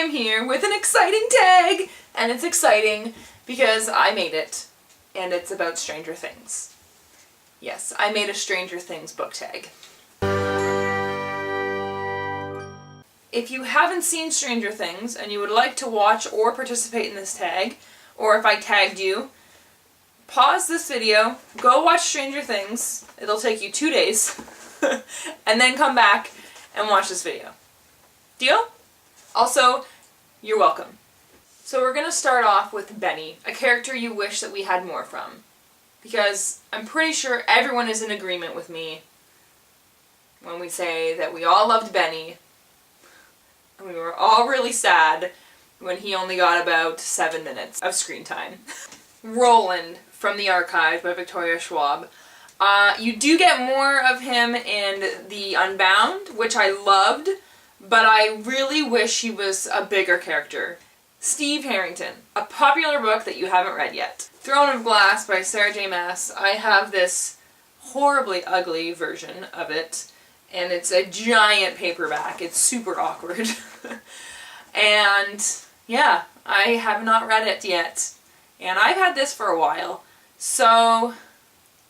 am here with an exciting tag! And it's exciting because I made it. And it's about Stranger Things. Yes, I made a Stranger Things book tag. If you haven't seen Stranger Things and you would like to watch or participate in this tag, or if I tagged you, pause this video, go watch Stranger Things, it'll take you 2 days, and then come back and watch this video. Deal? Also, you're welcome. So we're gonna start off with Benny, a character you wish that we had more from. Because I'm pretty sure everyone is in agreement with me when we say that we all loved Benny, and we were all really sad when he only got about 7 minutes of screen time. Roland from the Archive by Victoria Schwab. You do get more of him in The Unbound, which I loved, but I really wish he was a bigger character. Steve Harrington, a popular book that you haven't read yet. Throne of Glass by Sarah J. Maas. I have this horribly ugly version of it, and it's a giant paperback. It's super awkward. And yeah, I have not read it yet. And I've had this for a while, so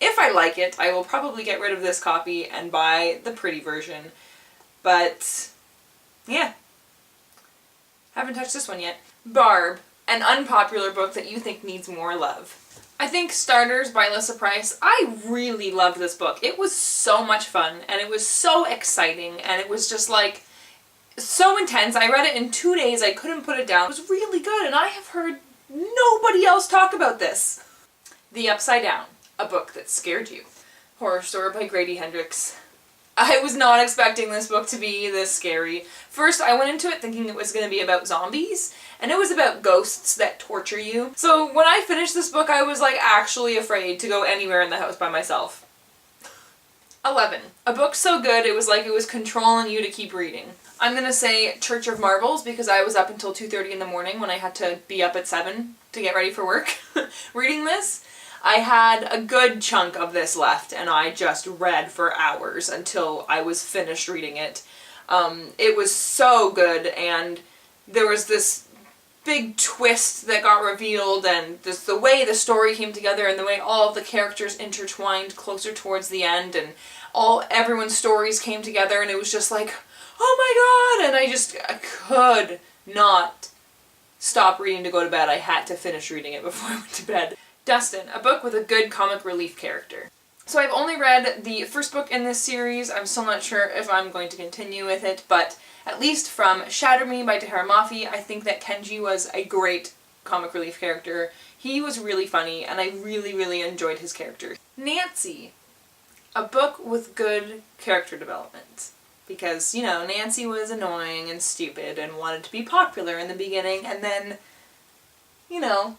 if I like it, I will probably get rid of this copy and buy the pretty version. But yeah, haven't touched this one yet. Barb, an unpopular book that you think needs more love. I think Starters by Alyssa Price. I really loved this book. It was so much fun, and it was so exciting, and it was just like so intense. I read it in 2 days. I couldn't put it down. It was really good, and I have heard nobody else talk about this. The Upsidedown, a book that scared you. Horror Story by Grady Hendrix. I was not expecting this book to be this scary. First, I went into it thinking it was going to be about zombies, and it was about ghosts that torture you. So when I finished this book, I was like actually afraid to go anywhere in the house by myself. 11. A book so good it was like it was controlling you to keep reading. I'm gonna say Church of Marbles because I was up until 2:30 in the morning when I had to be up at 7 to get ready for work reading this. I had a good chunk of this left and I just read for hours until I was finished reading it. It was so good, and there was this big twist that got revealed, and just the way the story came together and the way all of the characters intertwined closer towards the end, and everyone's stories came together, and it was just like, oh my god, and I could not stop reading to go to bed. I had to finish reading it before I went to bed. Dustin, a book with a good comic relief character. So I've only read the first book in this series. I'm still not sure if I'm going to continue with it, but at least from Shatter Me by Tahara Mafi, I think that Kenji was a great comic relief character. He was really funny, and I really, really enjoyed his character. Nancy, a book with good character development. Because, you know, Nancy was annoying and stupid and wanted to be popular in the beginning, and then, you know,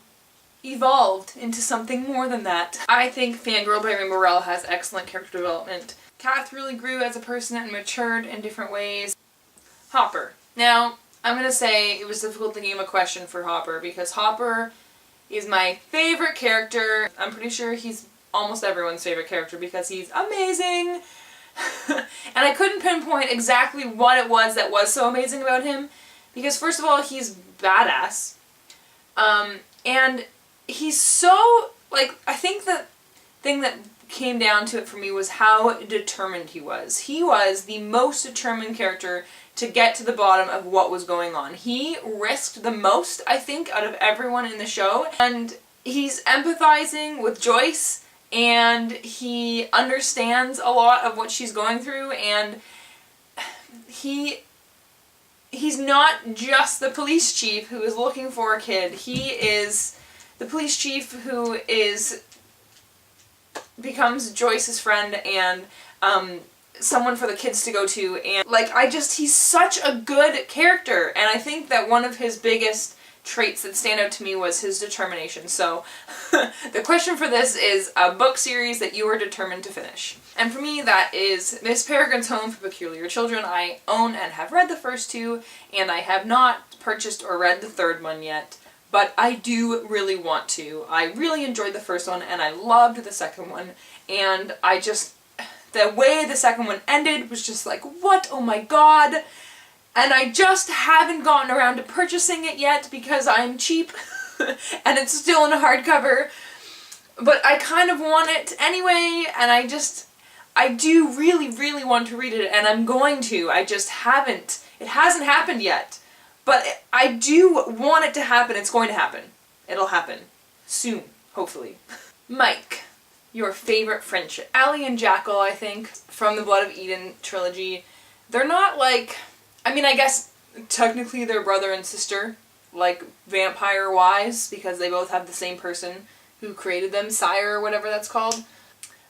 evolved into something more than that. I think Fangirl by Rainbow Rowell has excellent character development. Kath really grew as a person and matured in different ways. Hopper. Now, I'm gonna say it was difficult to name a question for Hopper because Hopper is my favorite character. I'm pretty sure he's almost everyone's favorite character because he's amazing. And I couldn't pinpoint exactly what it was that was so amazing about him because first of all, he's badass. And he's so, like, I think the thing that came down to it for me was how determined he was. He was the most determined character to get to the bottom of what was going on. He risked the most, I think, out of everyone in the show, and he's empathizing with Joyce, and he understands a lot of what she's going through, and he's not just the police chief who is looking for a kid. He is the police chief who becomes Joyce's friend and someone for the kids to go to, and like he's such a good character, and I think that one of his biggest traits that stand out to me was his determination. So the question for this is a book series that you are determined to finish. And for me that is Miss Peregrine's Home for Peculiar Children. I own and have read the first 2, and I have not purchased or read the third one yet. But I do really want to. I really enjoyed the first one, and I loved the second one, and the way the second one ended was just like, what? Oh my god! And I just haven't gotten around to purchasing it yet because I'm cheap and it's still in a hardcover. But I kind of want it anyway, and I do really, really want to read it, and I'm going to. I just haven't. It hasn't happened yet. But I do want it to happen. It's going to happen. It'll happen. Soon, hopefully. Mike, your favorite friendship. Allie and Jackal, I think, from the Blood of Eden trilogy. They're not like... I mean, I guess technically they're brother and sister, like vampire-wise, because they both have the same person who created them, sire or whatever that's called.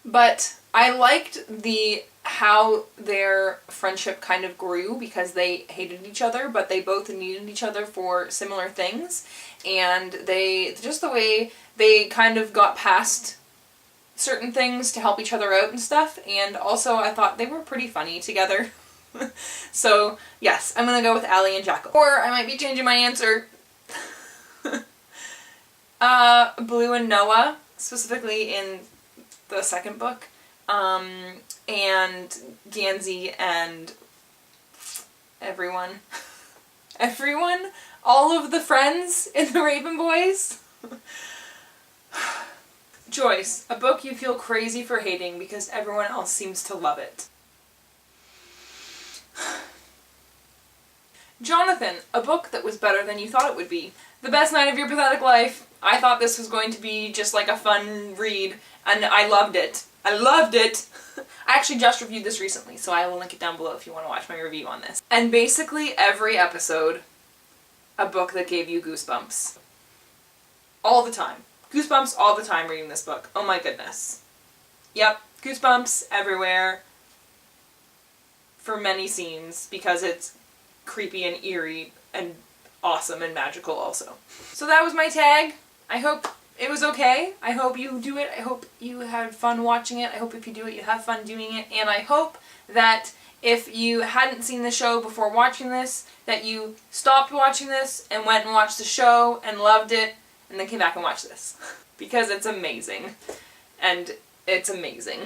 But I liked how their friendship kind of grew because they hated each other, but they both needed each other for similar things. And just the way they kind of got past certain things to help each other out and stuff. And also I thought they were pretty funny together. So, yes, I'm gonna go with Allie and Jackal. Or I might be changing my answer. Blue and Noah, specifically in the second book. And Gansey and everyone. Everyone? All of the friends in the Raven Boys? Joyce, a book you feel crazy for hating because everyone else seems to love it. Jonathan, a book that was better than you thought it would be. The Best Night of Your Pathetic Life. I thought this was going to be just like a fun read, and I loved it. I loved it! I actually just reviewed this recently, so I will link it down below if you want to watch my review on this. And basically every episode, a book that gave you goosebumps. All the time. Goosebumps all the time reading this book. Oh my goodness. Yep, goosebumps everywhere. For many scenes, because it's creepy and eerie and awesome and magical also. So that was my tag. I hope it was okay. I hope you do it. I hope you had fun watching it. I hope if you do it, you have fun doing it. And I hope that if you hadn't seen the show before watching this, that you stopped watching this and went and watched the show and loved it and then came back and watched this. Because it's amazing. And it's amazing.